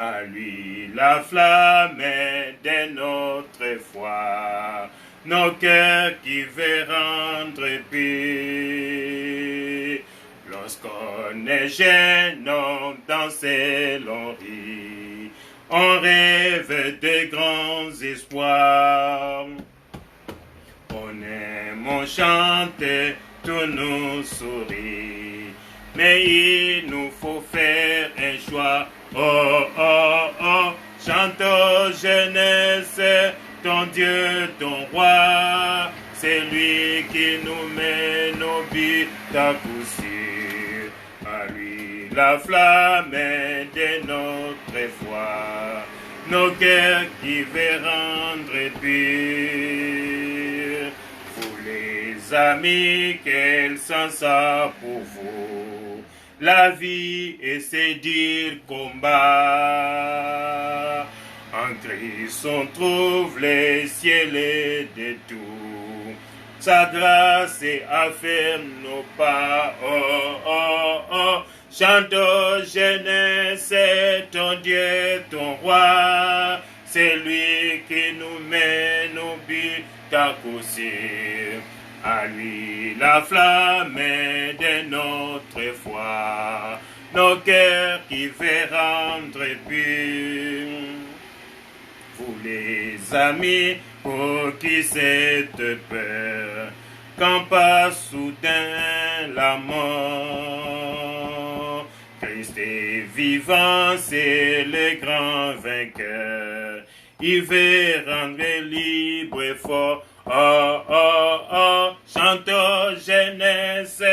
À lui la flamme de notre foi, nos cœurs qui veulent rendre paix. Lorsqu'on est jeune, on danse, l'on rit, on rêve de grands espoirs. On aime, on chante, tout nous sourit, mais il nous faut faire un choix. Oh, oh, oh, chante aux jeunesse, ton Dieu, ton roi, c'est lui qui nous mène au but à coup sûr. À lui la flamme de notre foi, nos cœurs qui veulent rendre pur. Vous les amis, quel sens a pour vous la vie et ses dires combat. En Christ on trouve les ciels et de tout. Sa grâce afferme nos pas. Oh, oh, oh. Chante aux jeunesse, ton Dieu, ton roi. C'est lui qui nous mène au but à coup sûr. À lui la flamme de notre foi, nos cœurs qui veulent rendre purs. Vous les amis, pour qui cette peur, quand passe soudain la mort. Christ est vivant, c'est le grand vainqueur. Il veut rendre libre et fort. Oh, oh, oh, chante aux jeunesse,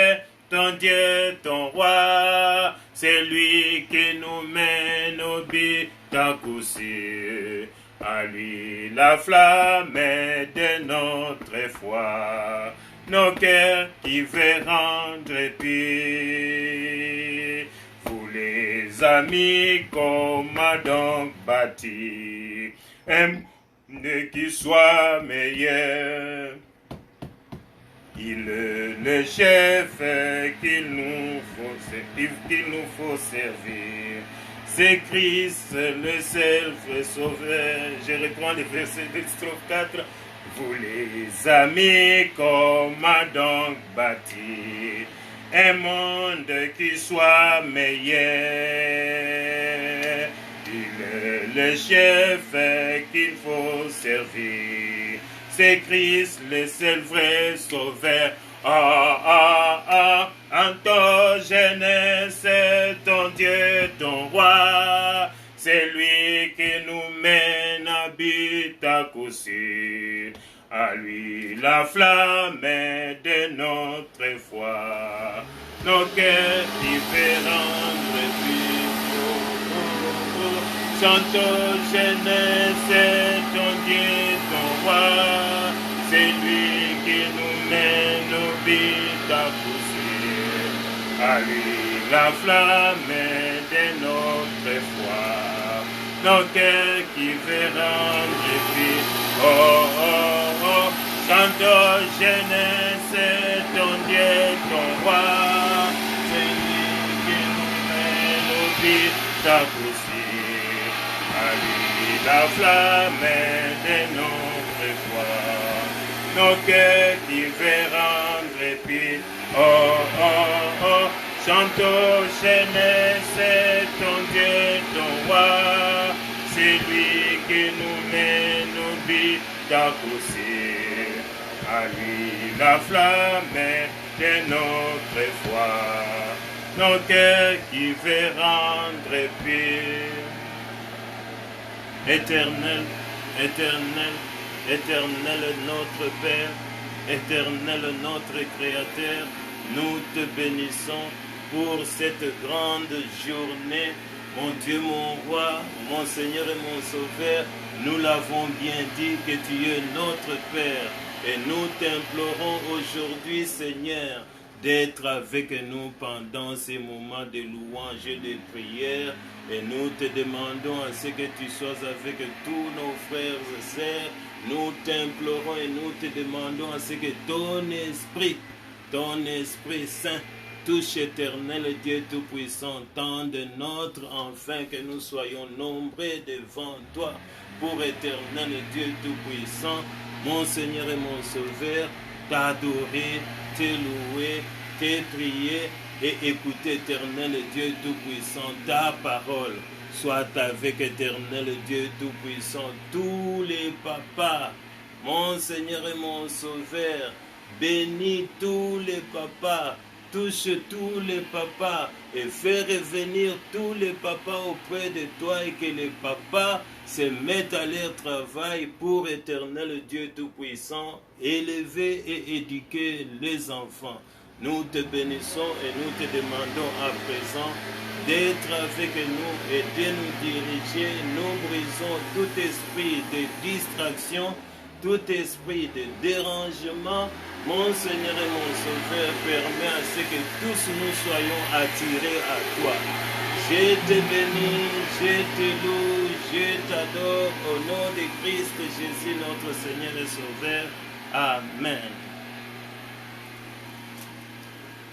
ton Dieu, ton roi, c'est lui qui nous mène au but à coup sûr. À lui la flamme de notre foi, nos cœurs qui veulent rendre pur. Vous les amis, comment donc bâtir qui soit meilleur. Il est le chef qu'il nous faut servir. C'est Christ le seul vrai sauveur. Je reprends le verset de strophe 4. Vous les amis, comment donc bâtir un monde qui soit meilleur? Il est le chef qu'il faut servir. C'est Christ le seul vrai sauveur. Ah, ah, ah, en ton jeunesse, ton Dieu, ton roi, c'est lui qui nous mène à but à coup sûr. À lui la flamme de notre foi, nos cœurs différents de vie. Chante aux jeunesse, ton Dieu, ton roi, c'est lui qui nous mène au but à coup sûr. À lui la flamme de notre foi, nos cœurs qui verront les filles. Oh, oh, oh, chante aux jeunesse, ton Dieu, ton roi, c'est lui qui nous mène au but à coup sûr. À lui la flamme de notre foi, nos cœurs qui veulent rendre pur. Oh, oh, oh, chante aux jeunesse, ton Dieu, ton roi, c'est lui qui nous mène au but à coup sûr. À lui la flamme de notre foi, nos cœurs qui veulent rendre pur. Éternel, éternel, éternel notre Père, éternel notre Créateur, nous te bénissons pour cette grande journée. Mon Dieu, mon roi, mon Seigneur et mon Sauveur, nous l'avons bien dit que tu es notre Père. Et nous t'implorons aujourd'hui, Seigneur, d'être avec nous pendant ces moments de louange et de prière. Et nous te demandons à ce que tu sois avec tous nos frères et sœurs. Nous t'implorons et nous te demandons à ce que ton Esprit Saint touche, éternel Dieu Tout-Puissant, tant de notre, afin que nous soyons nombreux devant toi, pour éternel Dieu Tout-Puissant, mon Seigneur et mon Sauveur, t'adorer, te louer, te prier et écouter, éternel Dieu Tout-Puissant, ta parole. Soit avec éternel Dieu Tout-Puissant, tous les papas, mon Seigneur et mon Sauveur, bénis tous les papas, touche tous les papas et fais revenir tous les papas auprès de toi et que les papas se mettent à leur travail pour éternel Dieu Tout-Puissant, élever et éduquer les enfants. Nous te bénissons et nous te demandons à présent d'être avec nous et de nous diriger. Nous brisons tout esprit de distraction, tout esprit de dérangement. Mon Seigneur et mon Sauveur, permets à ce que tous nous soyons attirés à toi. Je te bénis, je te loue, je t'adore au nom de Christ Jésus, notre Seigneur et Sauveur. Amen.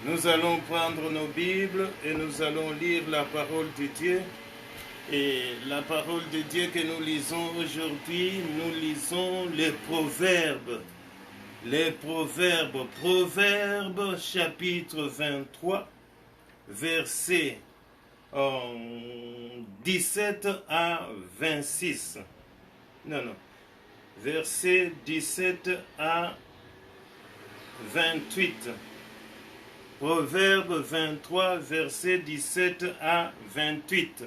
Nous allons prendre nos Bibles et nous allons lire la parole de Dieu. Et la parole de Dieu que nous lisons aujourd'hui, nous lisons les Proverbes. Les Proverbes. Proverbes chapitre 23, versets 17 à 26. Non. Versets 17 à 28. Proverbe 23, versets 17 à 28.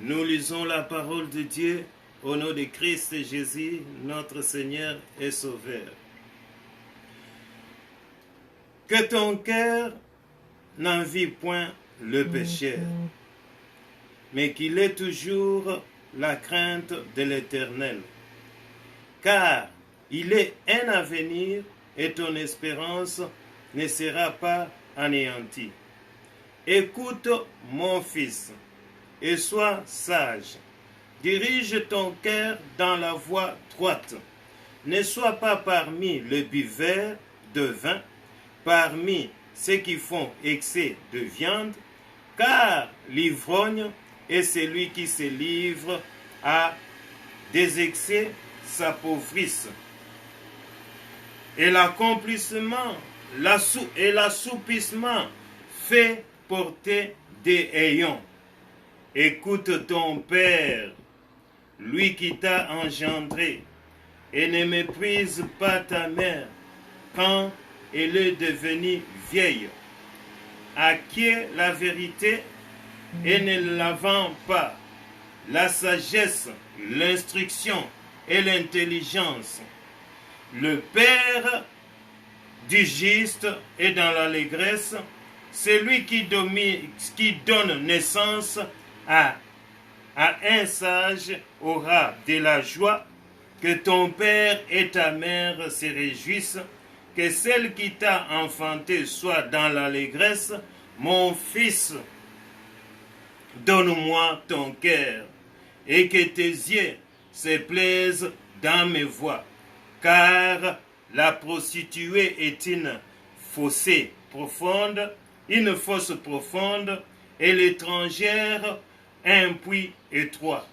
Nous lisons la parole de Dieu au nom de Christ Jésus, notre Seigneur et Sauveur. Que ton cœur n'envie point le pécheur, mais qu'il ait toujours la crainte de l'Éternel. Car il est un avenir et ton espérance ne sera pas anéantie. Écoute, mon fils, et sois sage. Dirige ton cœur dans la voie droite. Ne sois pas parmi les buveurs de vin, parmi ceux qui font excès de viande, car l'ivrogne est celui qui se livre à des excès s'appauvrissent. Et l'accomplissement et l'assoupissement fait porter des ayons. Écoute ton père, lui qui t'a engendré, et ne méprise pas ta mère quand elle est devenue vieille. Acquiert la vérité et ne la vends pas, la sagesse, l'instruction et l'intelligence. Le père du juste est dans l'allégresse, celui qui donne naissance à un sage aura de la joie. Que ton père et ta mère se réjouissent, que celle qui t'a enfanté soit dans l'allégresse. Mon fils, donne-moi ton cœur, et que tes yeux se plaisent dans mes voies, car la prostituée est une fosse profonde, et l'étrangère un puits étroit.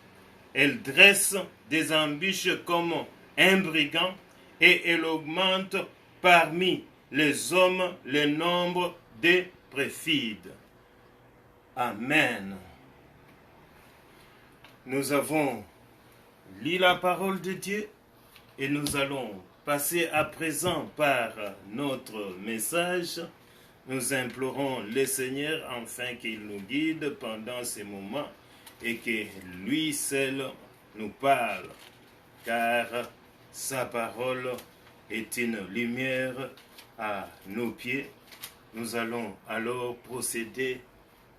Elle dresse des embûches comme un brigand, et elle augmente parmi les hommes le nombre des perfides. Amen. Nous avons lu la parole de Dieu et nous allons passer à présent par notre message. Nous implorons le Seigneur afin qu'il nous guide pendant ces moments et que lui seul nous parle, car sa parole est une lumière à nos pieds. Nous allons alors procéder,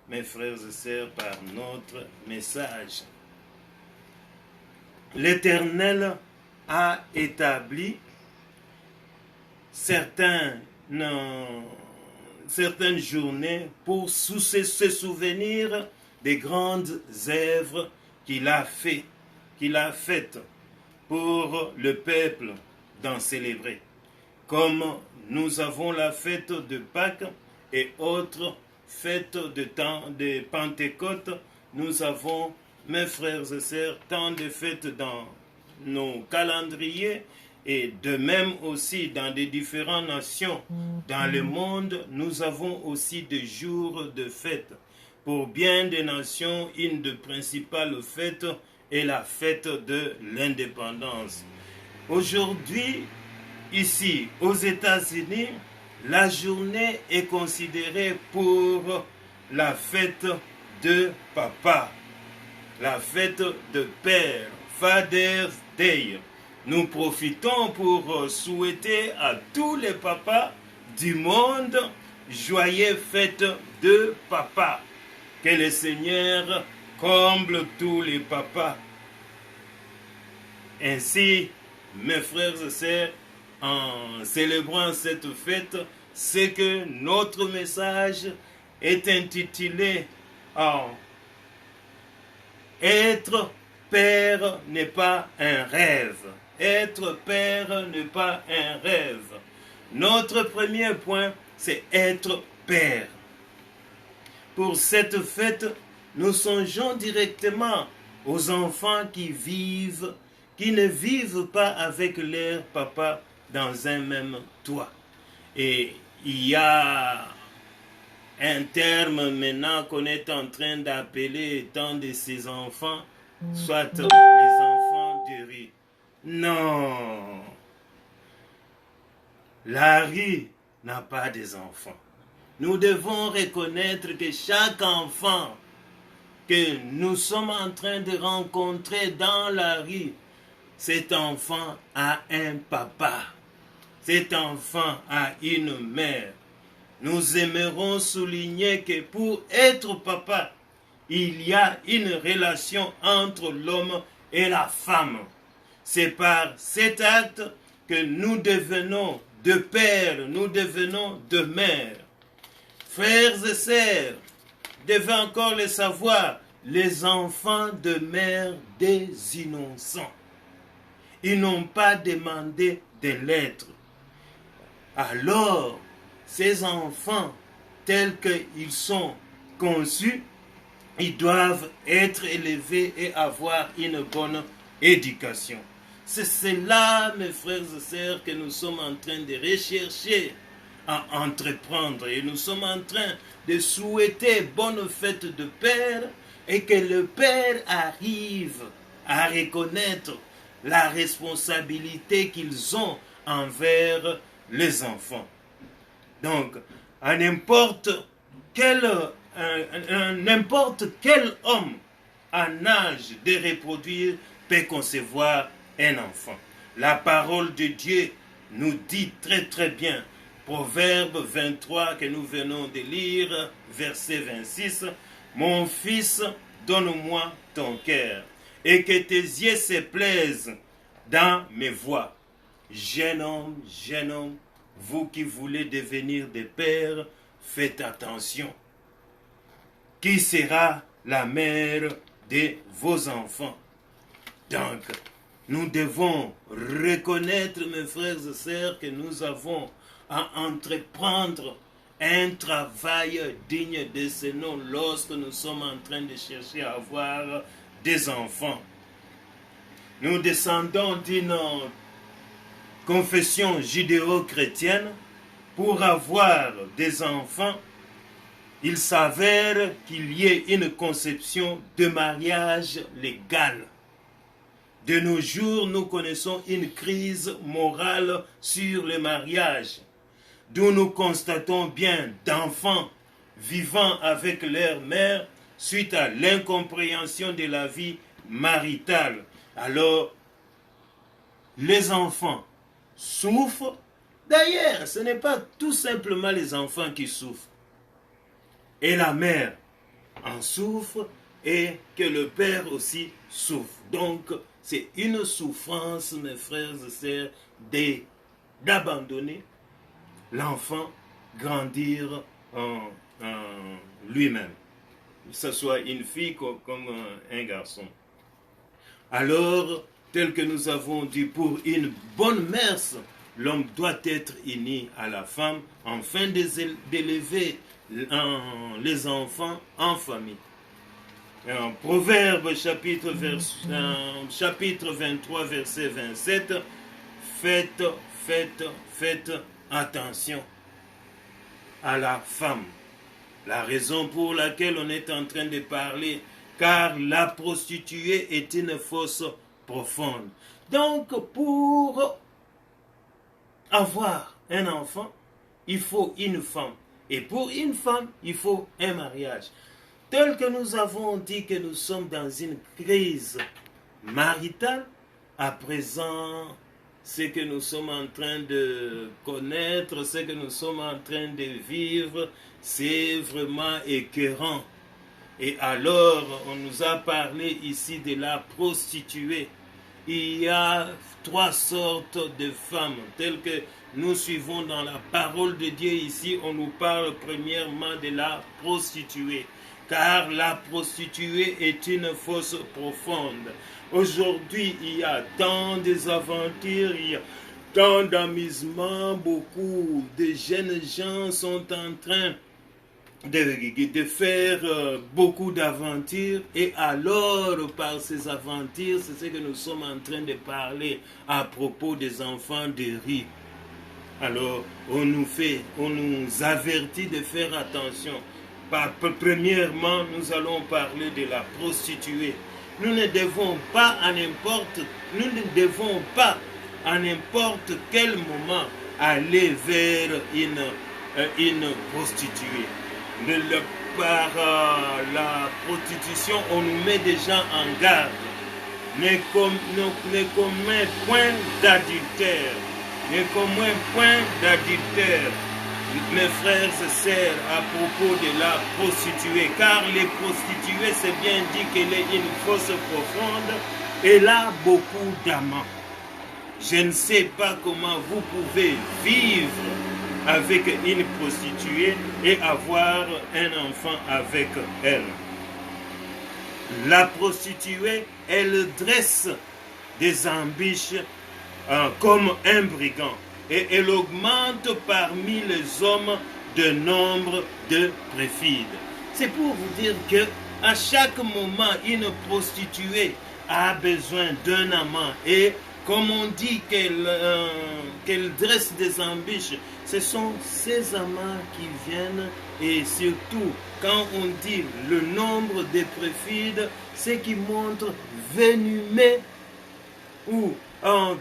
mes frères et sœurs, par notre message. L'Éternel a établi certaines journées pour se souvenir des grandes œuvres qu'il a faites pour le peuple d'en célébrer. Comme nous avons la fête de Pâques et autres fêtes de temps de Pentecôte, nous avons, mes frères et sœurs, tant de fêtes dans nos calendriers et de même aussi dans des différentes nations dans le monde, nous avons aussi des jours de fête. Pour bien des nations, une des principales fêtes est la fête de l'indépendance. Aujourd'hui, ici aux États-Unis, la journée est considérée pour la fête de papa, la fête de père, Father's Day. Nous profitons pour souhaiter à tous les papas du monde joyeuses fêtes de papa. Que le Seigneur comble tous les papas. Ainsi, mes frères et sœurs, en célébrant cette fête, c'est que notre message est intitulé Être père n'est pas un rêve. Être père n'est pas un rêve. Notre premier point, c'est être père. Pour cette fête, nous songeons directement aux enfants qui ne vivent pas avec leur papa dans un même toit. Et il y a un terme maintenant qu'on est en train d'appeler étant de ces enfants, soit les enfants de rue. Non, la rue n'a pas des enfants. Nous devons reconnaître que chaque enfant que nous sommes en train de rencontrer dans la rue, cet enfant a un papa, cet enfant a une mère. Nous aimerons souligner que pour être papa, il y a une relation entre l'homme et la femme. C'est par cet acte que nous devenons de père, nous devenons de mère. Frères et sœurs, devez encore le savoir, les enfants de mère des innocents. Ils n'ont pas demandé de l'être. Alors, ces enfants, tels qu'ils sont conçus, ils doivent être élevés et avoir une bonne éducation. C'est cela, mes frères et sœurs, que nous sommes en train de rechercher à entreprendre. Et nous sommes en train de souhaiter bonne fête de Père et que le Père arrive à reconnaître la responsabilité qu'ils ont envers les enfants. Donc, à n'importe quel homme en âge de reproduire peut concevoir un enfant. La parole de Dieu nous dit très très bien, Proverbe 23 que nous venons de lire, verset 26, « Mon fils, donne-moi ton cœur, et que tes yeux se plaisent dans mes voies. » Jeune homme, vous qui voulez devenir des pères, faites attention. Qui sera la mère de vos enfants? Donc, nous devons reconnaître, mes frères et sœurs, que nous avons à entreprendre un travail digne de ce nom lorsque nous sommes en train de chercher à avoir des enfants. Nous descendons d'une confession judéo-chrétienne. Pour avoir des enfants, il s'avère qu'il y ait une conception de mariage légal. De nos jours, nous connaissons une crise morale sur le mariage, d'où nous constatons bien d'enfants vivant avec leur mère suite à l'incompréhension de la vie maritale. Alors, les enfants souffrent. D'ailleurs, ce n'est pas tout simplement les enfants qui souffrent. Et la mère en souffre et que le père aussi souffre. Donc, c'est une souffrance, mes frères et sœurs, d'abandonner l'enfant grandir en lui-même. Que ce soit une fille comme un garçon. Alors, tel que nous avons dit, pour une bonne mère, l'homme doit être uni à la femme afin d'élever les enfants en famille. Proverbe chapitre 23, verset 27, faites attention à la femme. La raison pour laquelle on est en train de parler, car la prostituée est une fosse profonde. Donc, pour avoir un enfant, il faut une femme. Et pour une femme, il faut un mariage. Tel que nous avons dit que nous sommes dans une crise maritale, à présent, ce que nous sommes en train de connaître, ce que nous sommes en train de vivre, c'est vraiment écœurant. Et alors, on nous a parlé ici de la prostituée. Il y a 3 sortes de femmes, telles que nous suivons dans la parole de Dieu. Ici, on nous parle premièrement de la prostituée. Car la prostituée est une fosse profonde. Aujourd'hui, il y a tant d'aventures, il y a tant d'amusements, beaucoup de jeunes gens sont en train de faire beaucoup d'aventures. Et alors, par ces aventures, c'est ce que nous sommes en train de parler à propos des enfants de riz. Alors, on nous avertit de faire attention. Premièrement, nous allons parler de la prostituée. Nous ne devons pas à n'importe quel moment aller vers une prostituée. Par la prostitution, on nous met déjà en garde. Ne commets point d'adultère. Ne commets point d'adultère. Mes frères et sœurs, à propos de la prostituée, car les prostituées, c'est bien dit qu'elle est une fosse profonde, elle a beaucoup d'amants. Je ne sais pas comment vous pouvez vivre avec une prostituée et avoir un enfant avec elle. La prostituée, elle dresse des embûches comme un brigand. Et elle augmente parmi les hommes de nombre de perfides. C'est pour vous dire que à chaque moment, une prostituée a besoin d'un amant. Et comme on dit qu'elle dresse des embûches, ce sont ces amants qui viennent. Et surtout, quand on dit le nombre de perfides, c'est qui montre venimeux ou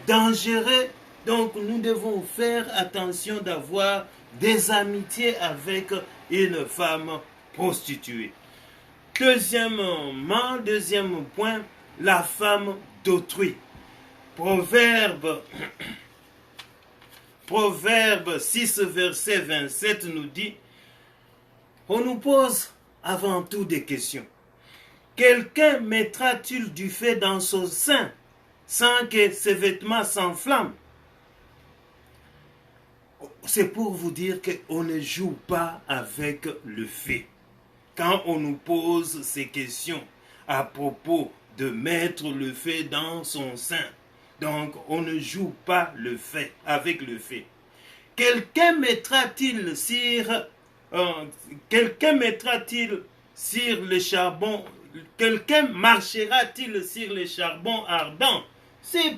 dangereux. Donc nous devons faire attention d'avoir des amitiés avec une femme prostituée. Deuxième point, la femme d'autrui. Proverbe 6, verset 27 nous dit, on nous pose avant tout des questions. Quelqu'un mettra-t-il du feu dans son sein sans que ses vêtements s'enflamment? C'est pour vous dire qu'on ne joue pas avec le feu. Quand on nous pose ces questions à propos de mettre le feu dans son sein, donc on ne joue pas avec le feu. Quelqu'un mettra-t-il sur le charbon, quelqu'un marchera-t-il sur le charbon ardent? C'est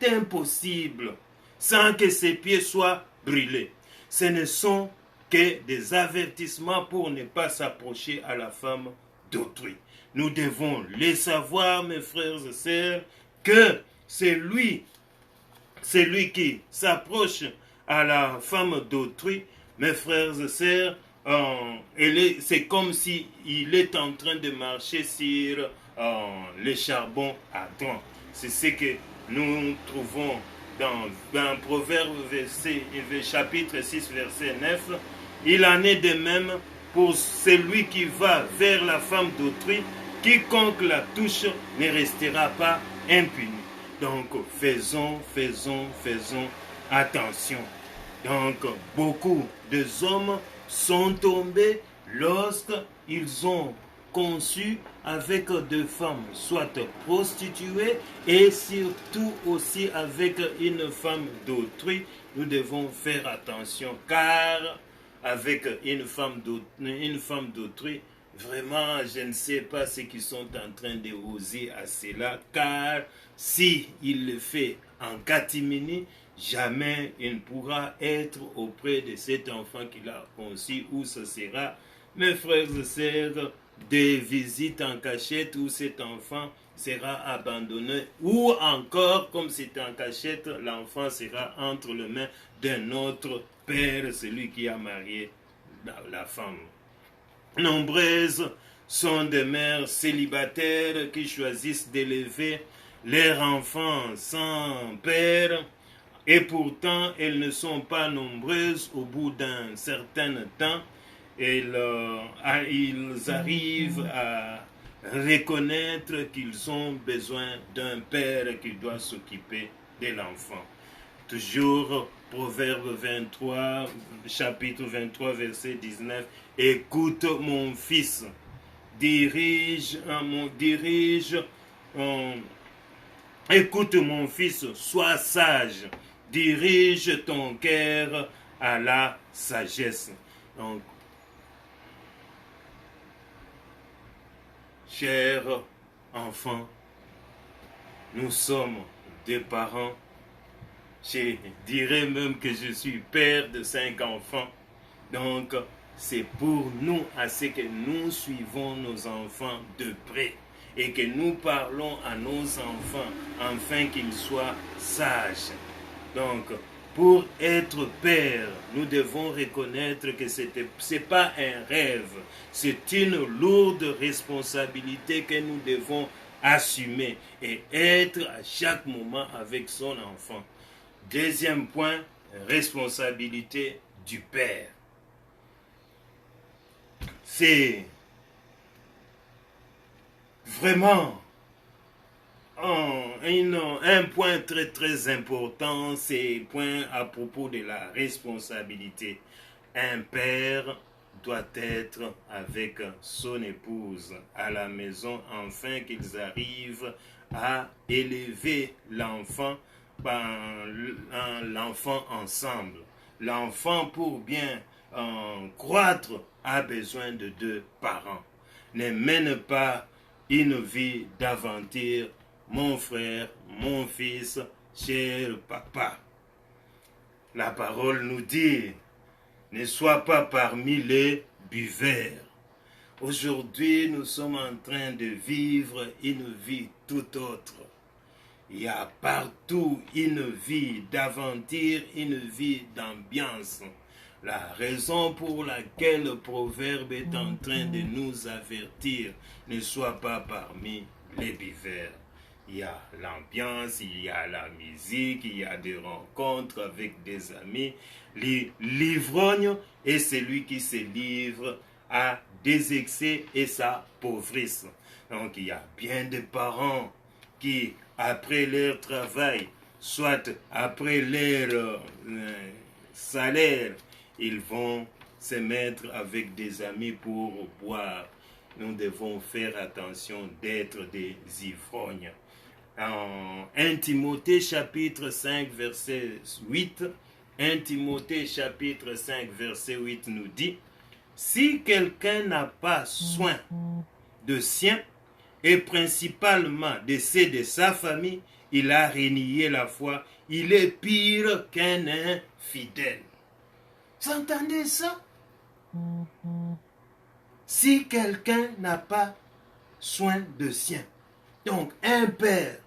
impossible sans que ses pieds soient brûlés. Ce ne sont que des avertissements pour ne pas s'approcher à la femme d'autrui. Nous devons les savoir, mes frères et sœurs, que c'est lui qui s'approche à la femme d'autrui, mes frères et sœurs, c'est comme s'il est en train de marcher sur les charbons ardents. C'est ce que nous trouvons dans Proverbe chapitre 6, verset 9. Il en est de même pour celui qui va vers la femme d'autrui. Quiconque la touche ne restera pas impuni. Donc faisons attention. Donc beaucoup d'hommes sont tombés lorsqu'ils ont conçu avec des femmes, soit prostituées, et surtout aussi avec une femme d'autrui, nous devons faire attention, car avec une femme d'autrui, vraiment, je ne sais pas ce qu'ils sont en train de oser à cela, car si il le fait en catimini, jamais il ne pourra être auprès de cet enfant qu'il a conçu, ou ce sera, mes frères et sœurs, des visites en cachette où cet enfant sera abandonné, ou encore, comme c'est en cachette, l'enfant sera entre les mains d'un autre père, celui qui a marié la femme. Nombreuses sont des mères célibataires qui choisissent d'élever leurs enfants sans père, et pourtant elles ne sont pas nombreuses. Au bout d'un certain temps, ils arrivent à reconnaître qu'ils ont besoin d'un père qui doit s'occuper de l'enfant. Toujours Proverbe 23, chapitre 23, verset 19. Écoute mon fils, écoute mon fils, sois sage, dirige ton cœur à la sagesse. Donc, chers enfants, nous sommes des parents. Je dirais même que je suis père de 5 enfants. Donc, c'est pour nous à ce que nous suivons nos enfants de près et que nous parlons à nos enfants afin qu'ils soient sages. Donc, pour être père, nous devons reconnaître que ce n'est pas un rêve, c'est une lourde responsabilité que nous devons assumer et être à chaque moment avec son enfant. Deuxième point, responsabilité du père. C'est vraiment un point très très important, c'est le point à propos de la responsabilité. Un père doit être avec son épouse à la maison afin qu'ils arrivent à élever l'enfant ensemble. L'enfant, pour bien croître, a besoin de 2 parents. Ne mène pas une vie d'aventure, mon frère, mon fils, cher papa. La parole nous dit, ne sois pas parmi les buveurs. Aujourd'hui, nous sommes en train de vivre une vie tout autre. Il y a partout une vie d'aventure, une vie d'ambiance. La raison pour laquelle le proverbe est en train de nous avertir, ne sois pas parmi les buveurs. Il y a l'ambiance, il y a la musique, il y a des rencontres avec des amis. L'ivrogne est celui qui se livre à des excès et sa pauvresse. Donc il y a bien des parents qui, après leur travail, soit après leur salaire, ils vont se mettre avec des amis pour boire. Nous devons faire attention d'être des ivrognes. En 1 Timothée chapitre 5 verset 8, 1 Timothée chapitre 5 verset 8 nous dit, si quelqu'un n'a pas soin de sien, et principalement de ceux de sa famille, il a renié la foi, il est pire qu'un infidèle. Vous entendez ça? Si quelqu'un n'a pas soin de sien, donc un père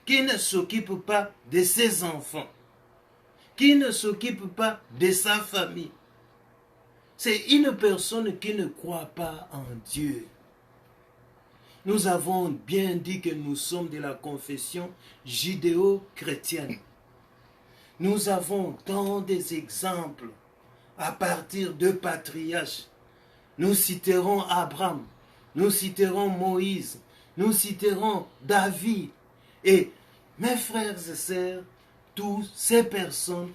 qui ne s'occupe pas de ses enfants, qui ne s'occupe pas de sa famille, c'est une personne qui ne croit pas en Dieu. Nous avons bien dit que nous sommes de la confession judéo-chrétienne. Nous avons tant des exemples à partir de patriarches. Nous citerons Abraham, nous citerons Moïse, nous citerons David. Et mes frères et sœurs, toutes ces personnes,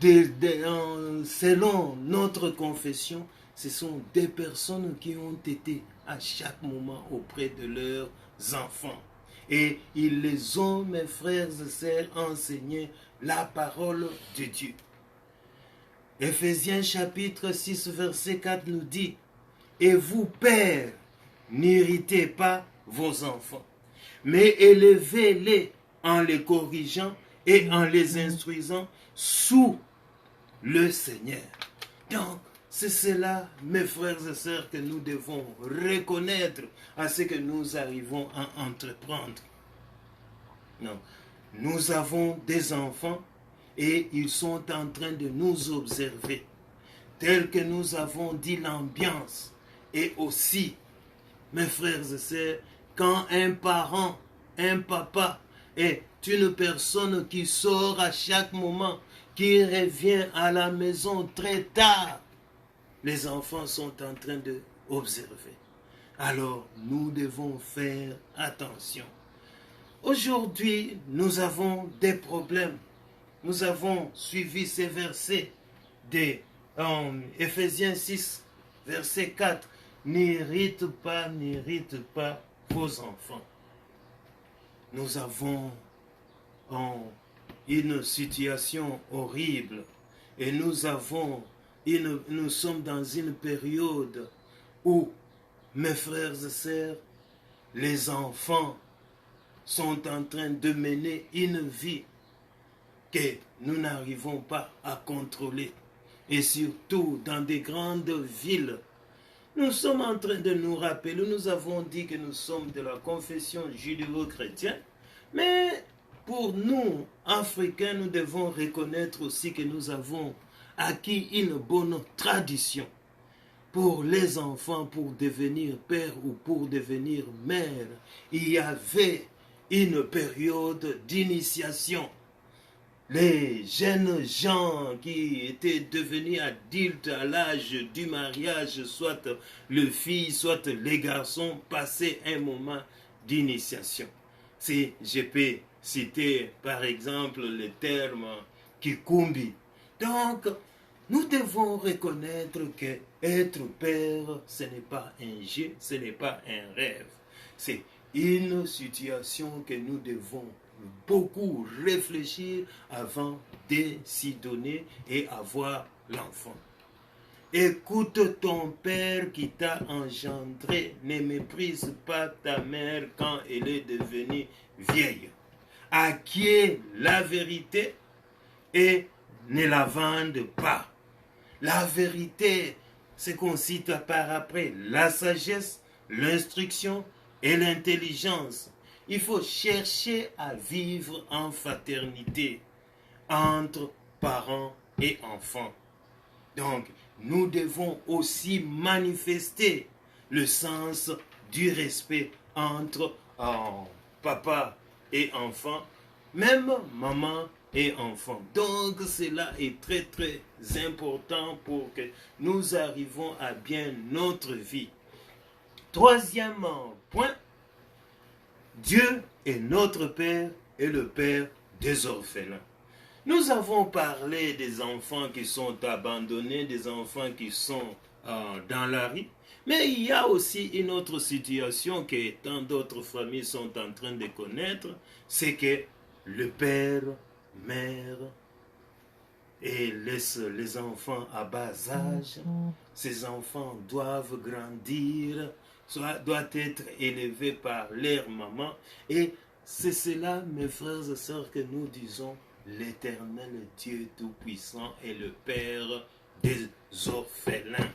selon notre confession, ce sont des personnes qui ont été à chaque moment auprès de leurs enfants. Et ils les ont, mes frères et sœurs, enseigné la parole de Dieu. Éphésiens chapitre 6, verset 4 nous dit, « Et vous, pères, n'irritez pas vos enfants, mais élevez-les en les corrigeant et en les instruisant sous le Seigneur. » Donc, c'est cela, mes frères et sœurs, que nous devons reconnaître à ce que nous arrivons à entreprendre. Non, nous avons des enfants et ils sont en train de nous observer, tel que nous avons dit l'ambiance. Et aussi, mes frères et sœurs, quand un parent, un papa est une personne qui sort à chaque moment, qui revient à la maison très tard, les enfants sont en train d'observer. Alors, nous devons faire attention. Aujourd'hui, nous avons des problèmes. Nous avons suivi ces versets de Éphésiens 6, verset 4. N'irrite pas vos enfants. Nous avons une situation horrible et nous sommes dans une période où, mes frères et sœurs, les enfants sont en train de mener une vie que nous n'arrivons pas à contrôler. Et surtout dans des grandes villes, nous sommes en train de nous rappeler, nous avons dit que nous sommes de la confession judéo-chrétienne, mais pour nous, Africains, nous devons reconnaître aussi que nous avons acquis une bonne tradition pour les enfants, pour devenir père ou pour devenir mère. Il y avait une période d'initiation. Les jeunes gens qui étaient devenus adultes à l'âge du mariage, soit les filles, soit les garçons, passaient un moment d'initiation. Si je peux citer par exemple le terme kikumbi. Donc, nous devons reconnaître que être père, ce n'est pas un jeu, ce n'est pas un rêve. C'est une situation que nous devons beaucoup réfléchir avant de s'y donner et avoir l'enfant. Écoute ton père qui t'a engendré, ne méprise pas ta mère quand elle est devenue vieille. Acquiert la vérité et ne la vende pas. La vérité, c'est qu'on cite par après la sagesse, l'instruction et l'intelligence. Il faut chercher à vivre en fraternité entre parents et enfants. Donc, nous devons aussi manifester le sens du respect entre papa et enfant, même maman et enfant. Donc, cela est très très important pour que nous arrivions à bien notre vie. Troisième point, Dieu est notre Père et le Père des orphelins. Nous avons parlé des enfants qui sont abandonnés, des enfants qui sont dans la rue, mais il y a aussi une autre situation que tant d'autres familles sont en train de connaître, c'est que le père, mère, et laisse les enfants à bas âge. Ces enfants doivent grandir, doivent être élevés par leur maman. Et c'est cela, mes frères et sœurs, que nous disons, l'Éternel Dieu Tout-Puissant est le Père des orphelins.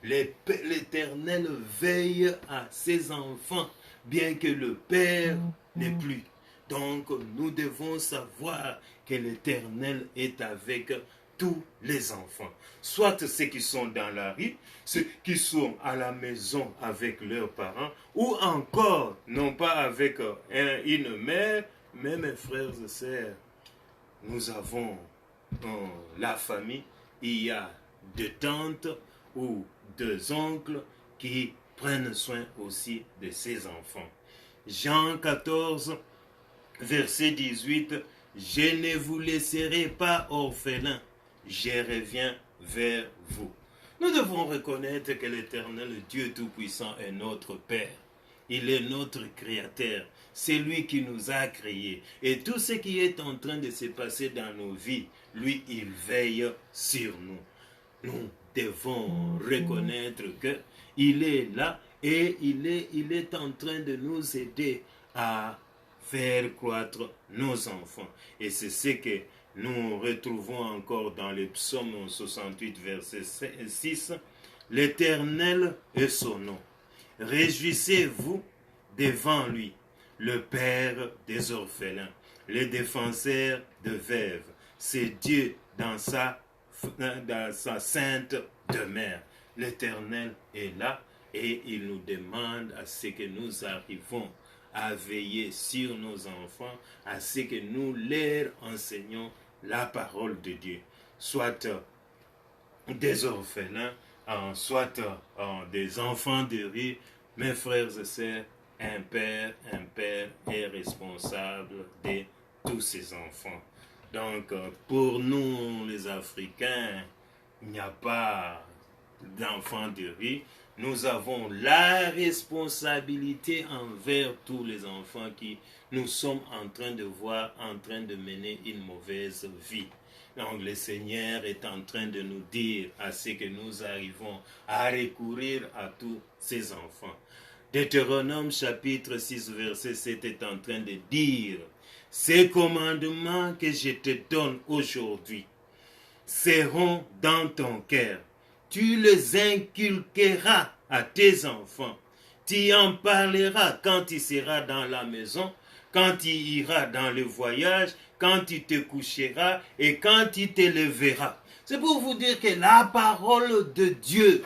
L'Éternel veille à ses enfants, bien que le Père n'est plus. Donc, nous devons savoir que l'Éternel est avec tous les enfants. Soit ceux qui sont dans la rue, ceux qui sont à la maison avec leurs parents, ou encore, non pas avec une mère, mais mes frères et sœurs, nous avons dans la famille, il y a deux tantes ou deux oncles qui prennent soin aussi de ces enfants. Jean 14, verset 18, « Je ne vous laisserai pas orphelins, je reviens vers vous. » Nous devons reconnaître que l'Éternel Dieu Tout-Puissant est notre Père. Il est notre créateur. C'est lui qui nous a créés. Et tout ce qui est en train de se passer dans nos vies, lui, il veille sur nous. Nous devons reconnaître que il est là et il est en train de nous aider à faire croître nos enfants. Et c'est ce que nous retrouvons encore dans le psaume 68, verset 6. L'Éternel est son nom. Réjouissez-vous devant lui, le Père des orphelins, le défenseur de veuves. C'est Dieu dans sa sainte demeure. L'Éternel est là et il nous demande à ce que nous arrivons à veiller sur nos enfants, à ce que nous leur enseignons la parole de Dieu, soit des orphelins, soit des enfants de rue. Mes frères et sœurs, un père est responsable de tous ses enfants. Donc, pour nous, les Africains, il n'y a pas d'enfants de rue. Nous avons la responsabilité envers tous les enfants qui nous sommes en train de voir, en train de mener une mauvaise vie. Donc le Seigneur est en train de nous dire à ce que nous arrivons à recourir à tous ces enfants. Deutéronome chapitre 6 verset 7 est en train de dire: ces commandements que je te donne aujourd'hui seront dans ton cœur. Tu les inculqueras à tes enfants. Tu en parleras quand tu seras dans la maison, quand tu iras dans le voyage, quand tu te coucheras et quand tu te lèveras. C'est pour vous dire que la parole de Dieu,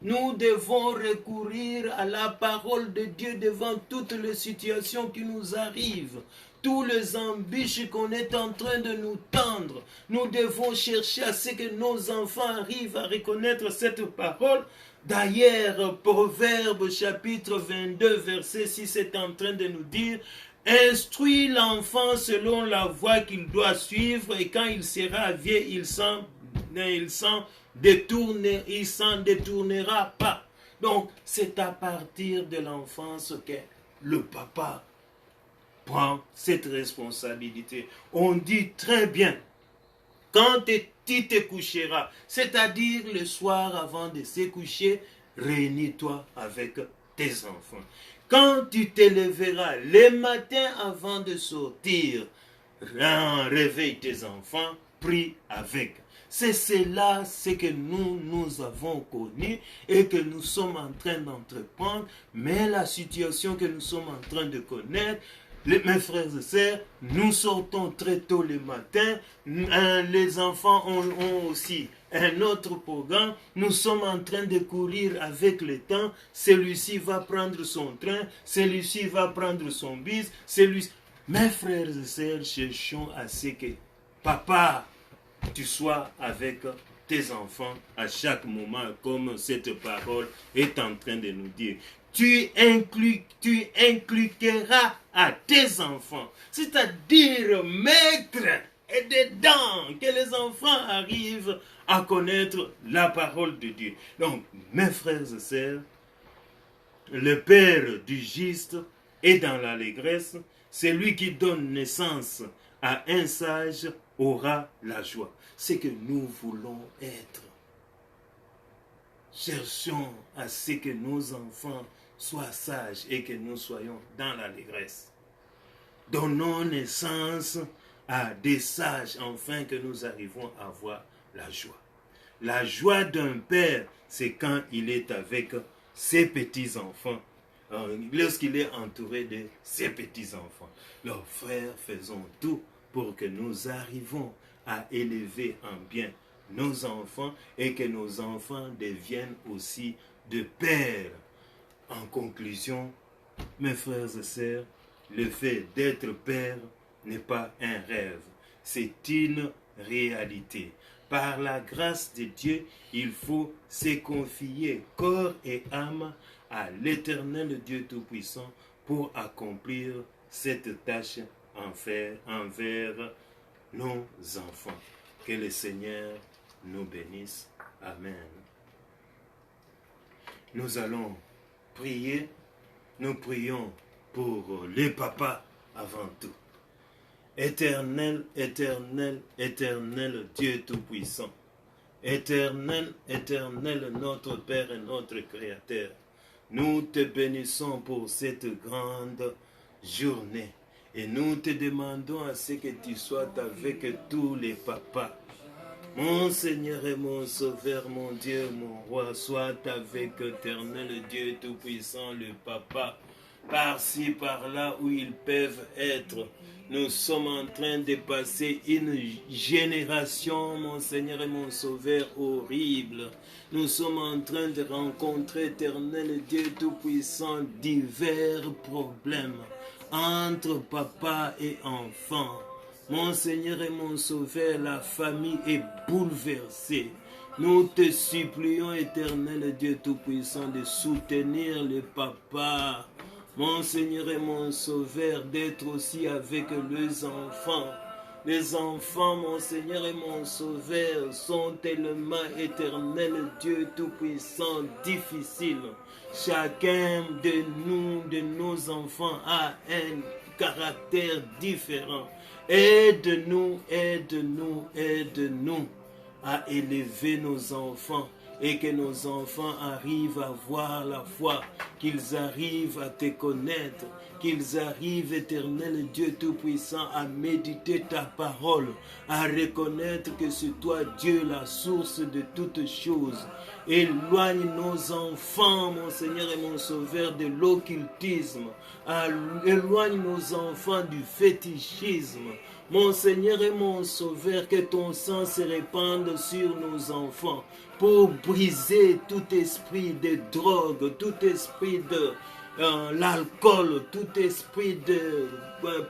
nous devons recourir à la parole de Dieu devant toutes les situations qui nous arrivent. Tous les embûches qu'on est en train de nous tendre, nous devons chercher à ce que nos enfants arrivent à reconnaître cette parole. D'ailleurs, Proverbe chapitre 22, verset 6 est en train de nous dire: instruis l'enfant selon la voie qu'il doit suivre, et quand il sera vieux, il s'en détournera pas. Donc, c'est à partir de l'enfance que le papa prend cette responsabilité. On dit très bien, quand tu te coucheras, c'est-à-dire le soir avant de se coucher, réunis-toi avec tes enfants. Quand tu te lèveras le matin avant de sortir, réveille tes enfants, prie avec. C'est cela ce que nous avons connu et que nous sommes en train d'entreprendre. Mais la situation que nous sommes en train de connaître, mes frères et sœurs, nous sortons très tôt le matin. Les enfants ont aussi un autre programme. Nous sommes en train de courir avec le temps. Celui-ci va prendre son train, celui-ci va prendre son bus, Mes frères et sœurs, cherchons à ce que papa, tu sois avec tes enfants à chaque moment, comme cette parole est en train de nous dire. Tu inculqueras à tes enfants, c'est-à-dire mettre et dedans, que les enfants arrivent à connaître la parole de Dieu. Donc, mes frères et sœurs, le Père du juste est dans l'allégresse. Celui qui donne naissance à un sage aura la joie. C'est que nous voulons être. Cherchons à ce que nos enfants soient sages et que nous soyons dans l'allégresse. Donnons naissance à des sages afin que nous arrivons à avoir la joie. La joie d'un père, c'est quand il est avec ses petits-enfants, lorsqu'il est entouré de ses petits-enfants. Leurs frères, faisons tout pour que nous arrivions à élever en bien nos enfants et que nos enfants deviennent aussi de pères. En conclusion, mes frères et sœurs, le fait d'être père n'est pas un rêve, c'est une réalité. Par la grâce de Dieu, il faut se confier corps et âme à l'Éternel Dieu Tout-Puissant pour accomplir cette tâche envers nos enfants. Que le Seigneur nous bénisse. Amen. Nous allons prier nous prions pour les papas avant tout. Éternel, éternel, éternel Dieu Tout-Puissant. Éternel, éternel, notre Père et notre Créateur. Nous te bénissons pour cette grande journée. Et nous te demandons à ce que tu sois avec tous les papas. Mon Seigneur et mon Sauveur, mon Dieu, mon Roi, sois avec éternel Dieu Tout-Puissant, le Papa, par-ci, par-là où ils peuvent être. Nous sommes en train de passer une génération, mon Seigneur et mon Sauveur, horrible. Nous sommes en train de rencontrer, éternel Dieu Tout-Puissant, divers problèmes entre papa et enfant. Mon Seigneur et mon Sauveur, la famille est bouleversée. Nous te supplions, éternel Dieu Tout-Puissant, de soutenir les papas. Mon Seigneur et mon Sauveur, d'être aussi avec les enfants. Les enfants, mon Seigneur et mon Sauveur, sont tellement éternels, Dieu Tout-Puissant, difficiles. Chacun de nous, de nos enfants, a un caractère différent. Aide-nous, aide-nous, aide-nous à élever nos enfants et que nos enfants arrivent à voir la foi, qu'ils arrivent à te connaître, qu'ils arrivent, éternel Dieu Tout-Puissant, à méditer ta parole, à reconnaître que c'est toi, Dieu, la source de toutes choses. Éloigne nos enfants, mon Seigneur et mon Sauveur, de l'occultisme. Éloigne nos enfants du fétichisme. Mon Seigneur et mon Sauveur, que ton sang se répande sur nos enfants pour briser tout esprit de drogue, tout esprit de l'alcool, tout esprit de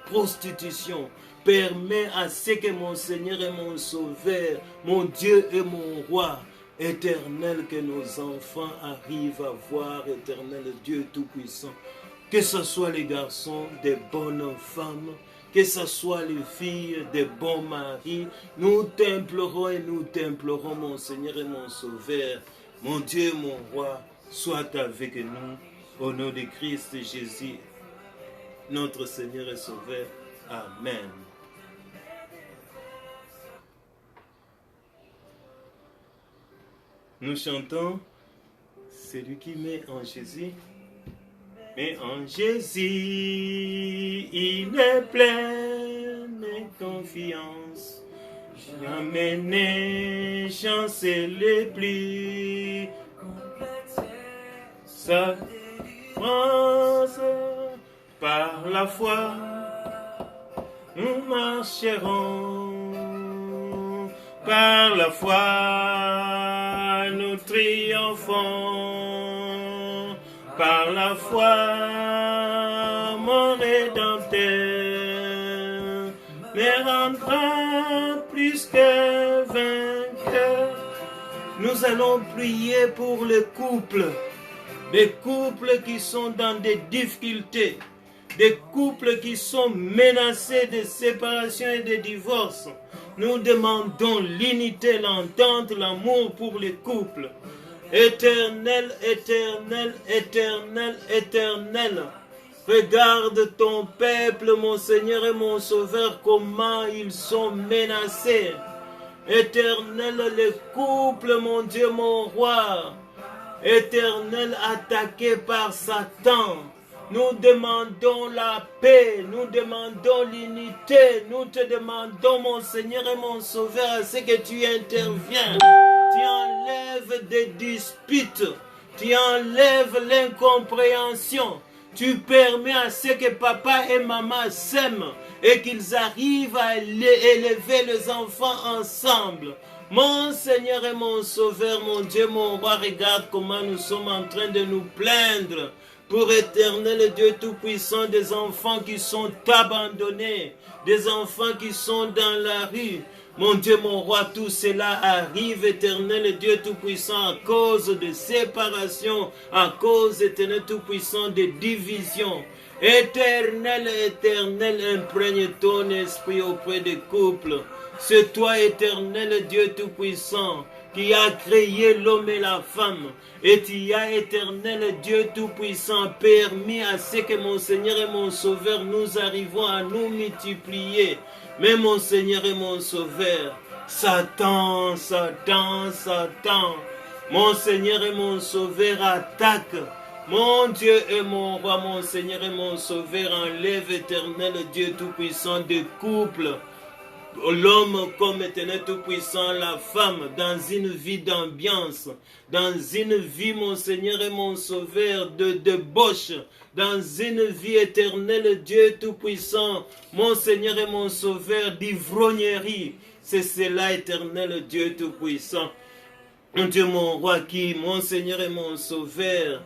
prostitution. Permets à ce que mon Seigneur et mon Sauveur, mon Dieu et mon Roi, éternel, que nos enfants arrivent à voir, éternel Dieu Tout-Puissant. Que ce soit les garçons, des bonnes femmes, que ce soit les filles, des bons maris, nous t'implorons et nous t'implorons, mon Seigneur et mon Sauveur, mon Dieu, mon Roi, sois avec nous, au nom de Christ Jésus, notre Seigneur et Sauveur. Amen. Nous chantons celui qui met en Jésus. Mais en Jésus, il est plein de confiance. Jamais n'est chancelle plus. Sa France, par la foi, nous marcherons. Par la foi, nous triomphons. Par la foi, mon Rédempteur me rendra plus que vainqueur. Nous allons prier pour les couples qui sont dans des difficultés, des couples qui sont menacés de séparation et de divorce. Nous demandons l'unité, l'entente, l'amour pour les couples. Éternel, éternel, éternel, éternel, regarde ton peuple, mon Seigneur et mon Sauveur, comment ils sont menacés. Éternel, les couples, mon Dieu, mon Roi, éternel, attaqués par Satan. Nous demandons la paix, nous demandons l'unité, nous te demandons, mon Seigneur et mon Sauveur, à ce que tu interviennes. Tu enlèves des disputes, tu enlèves l'incompréhension, tu permets à ce que papa et maman s'aiment et qu'ils arrivent à élever les enfants ensemble. Mon Seigneur et mon Sauveur, mon Dieu, mon Roi, regarde comment nous sommes en train de nous plaindre pour éternel Dieu Tout-Puissant, des enfants qui sont abandonnés, des enfants qui sont dans la rue. Mon Dieu, mon Roi, tout cela arrive, éternel Dieu Tout-Puissant, à cause de séparation, à cause, éternel Tout-Puissant, de division. Éternel, éternel, imprègne ton esprit auprès des couples. C'est toi, éternel Dieu Tout-Puissant, qui a créé l'homme et la femme. Et tu as, éternel Dieu Tout-Puissant, permis à ce que mon Seigneur et mon Sauveur, nous arrivons à nous multiplier. Mais mon Seigneur et mon Sauveur, Satan, mon Seigneur et mon Sauveur attaque. Mon Dieu et mon roi, mon Seigneur et mon Sauveur, enlève, éternel Dieu Tout-Puissant, des couples. L'homme comme éternel Tout-Puissant, la femme, dans une vie d'ambiance, dans une vie, mon Seigneur et mon Sauveur, de débauche, dans une vie éternelle, Dieu Tout-Puissant, mon Seigneur et mon Sauveur, d'ivrognerie. C'est cela, éternel Dieu Tout-Puissant. Mon Dieu, mon roi, qui, mon Seigneur et mon Sauveur,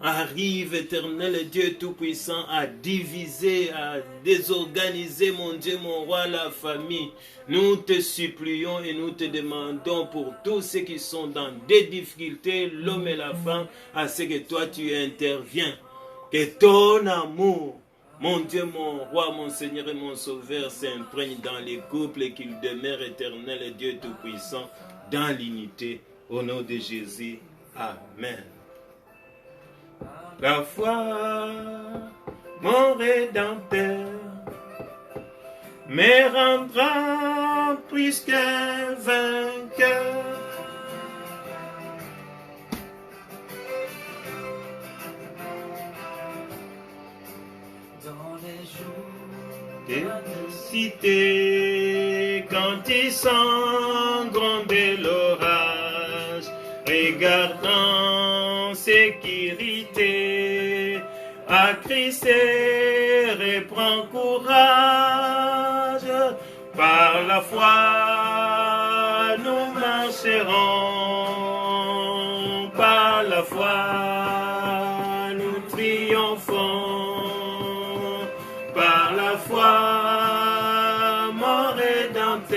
arrive, éternel Dieu Tout-Puissant, à diviser, à désorganiser, mon Dieu, mon roi, la famille. Nous te supplions et nous te demandons pour tous ceux qui sont dans des difficultés, l'homme et la femme, à ce que toi tu interviens. Que ton amour, mon Dieu, mon roi, mon Seigneur et mon Sauveur, s'imprègne dans les couples et qu'il demeure éternel et Dieu Tout-Puissant dans l'unité. Au nom de Jésus. Amen. La foi, mon Rédempteur, me rendra plus qu'un vainqueur. Dans les jours Cité, quand ils sont grondés l'orage, regardant sécurité, à Christ reprend courage. Par la foi, nous marcherons, par la foi, nous triomphons, par la foi, mon Rédempteur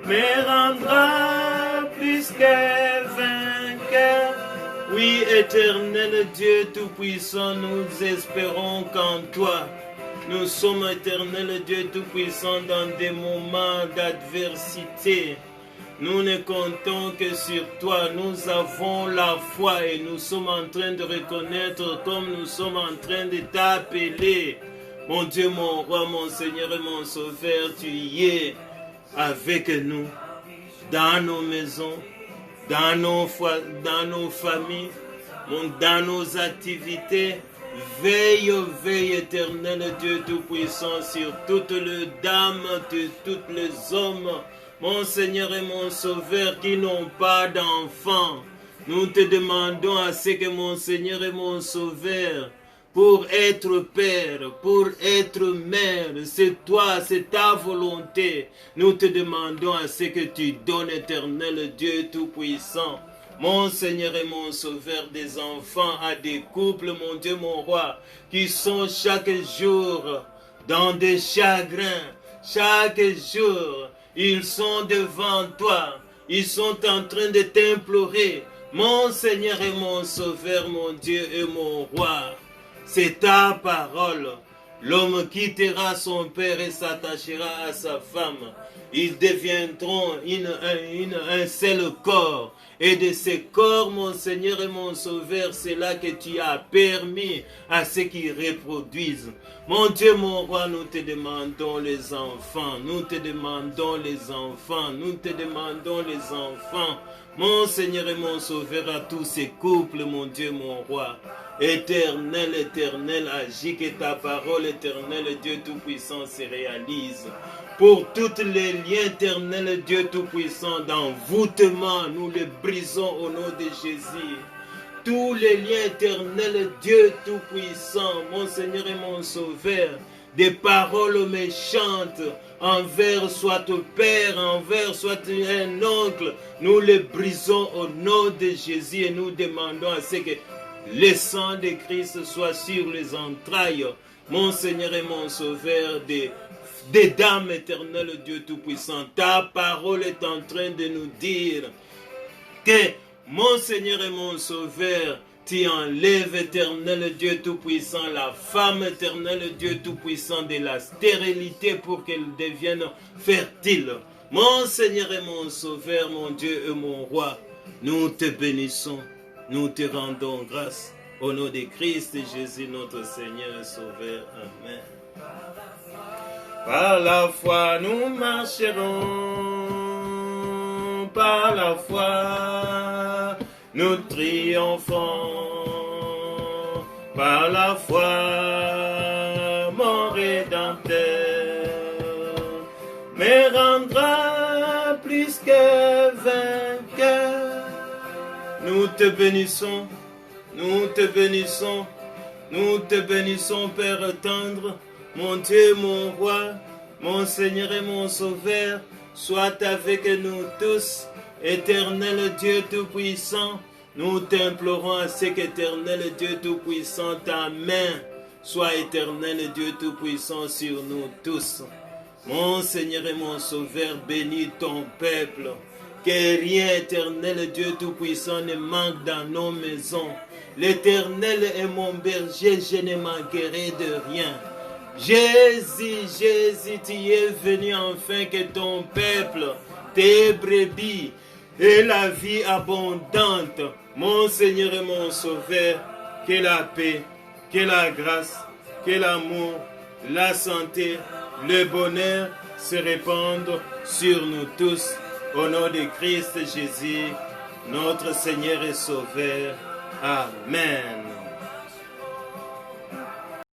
me rendra plus que vainqueur. Oui, éternel Dieu Tout-Puissant, nous espérons qu'en toi, nous sommes éternel Dieu Tout-Puissant dans des moments d'adversité. Nous ne comptons que sur toi. Nous avons la foi et nous sommes en train de reconnaître comme nous sommes en train de t'appeler. Mon Dieu, mon roi, mon Seigneur et mon Sauveur, tu y es avec nous, dans nos maisons, dans nos familles, dans nos activités. Veille, veille, éternel Dieu Tout-Puissant, sur toutes les dames, tous les hommes, mon Seigneur et mon Sauveur, qui n'ont pas d'enfants. Nous te demandons à ce que mon Seigneur et mon Sauveur, pour être père, pour être mère, c'est toi, c'est ta volonté. Nous te demandons à ce que tu donnes, éternel Dieu Tout-Puissant, mon Seigneur et mon Sauveur, des enfants à des couples, mon Dieu, mon roi, qui sont chaque jour dans des chagrins. Chaque jour, ils sont devant toi. Ils sont en train de t'implorer. Mon Seigneur et mon Sauveur, mon Dieu et mon roi, c'est ta parole. L'homme quittera son père et s'attachera à sa femme. Ils deviendront un seul corps. Et de ces corps, mon Seigneur et mon Sauveur, c'est là que tu as permis à ceux qui reproduisent. Mon Dieu, mon roi, nous te demandons les enfants. Nous te demandons les enfants. Nous te demandons les enfants. Mon Seigneur et mon Sauveur, à tous ces couples, mon Dieu, mon roi. Éternel, éternel, agis que ta parole, éternel, Dieu Tout-Puissant, se réalise. Pour tous les liens éternels, Dieu Tout-Puissant, d'envoûtement, nous les brisons au nom de Jésus. Tous les liens éternels, Dieu Tout-Puissant, mon Seigneur et mon Sauveur, des paroles méchantes envers soit père, envers soit un oncle, nous les brisons au nom de Jésus et nous demandons à ce que le sang de Christ soit sur les entrailles, mon Seigneur et mon Sauveur, des dames éternelles, Dieu Tout-Puissant. Ta parole est en train de nous dire que, mon Seigneur et mon Sauveur, tu enlèves, éternel Dieu Tout-Puissant, la femme éternelle Dieu Tout-Puissant de la stérilité pour qu'elle devienne fertile. Mon Seigneur et mon Sauveur, mon Dieu et mon Roi, nous te bénissons, nous te rendons grâce. Au nom de Christ Jésus, notre Seigneur et Sauveur. Amen. Par la foi, nous marcherons. Par la foi, nous triomphons. Par la foi, mon Rédempteur me rendra plus que vainqueur. Nous te bénissons, nous te bénissons, nous te bénissons, Père tendre, mon Dieu, mon Roi, mon Seigneur et mon Sauveur, sois avec nous tous, éternel Dieu Tout-Puissant. Nous t'implorons à ce qu'éternel Dieu Tout-Puissant, ta main soit éternel Dieu Tout-Puissant sur nous tous. Mon Seigneur et mon Sauveur, bénis ton peuple. Que rien, éternel Dieu Tout-Puissant, ne manque dans nos maisons. L'Éternel est mon berger, je ne manquerai de rien. Jésus, Jésus, tu es venu afin que ton peuple, tes brebis, ait la vie abondante. Mon Seigneur et mon Sauveur, que la paix, que la grâce, que l'amour, la santé, le bonheur se répandent sur nous tous. Au nom de Christ Jésus, notre Seigneur et Sauveur. Amen.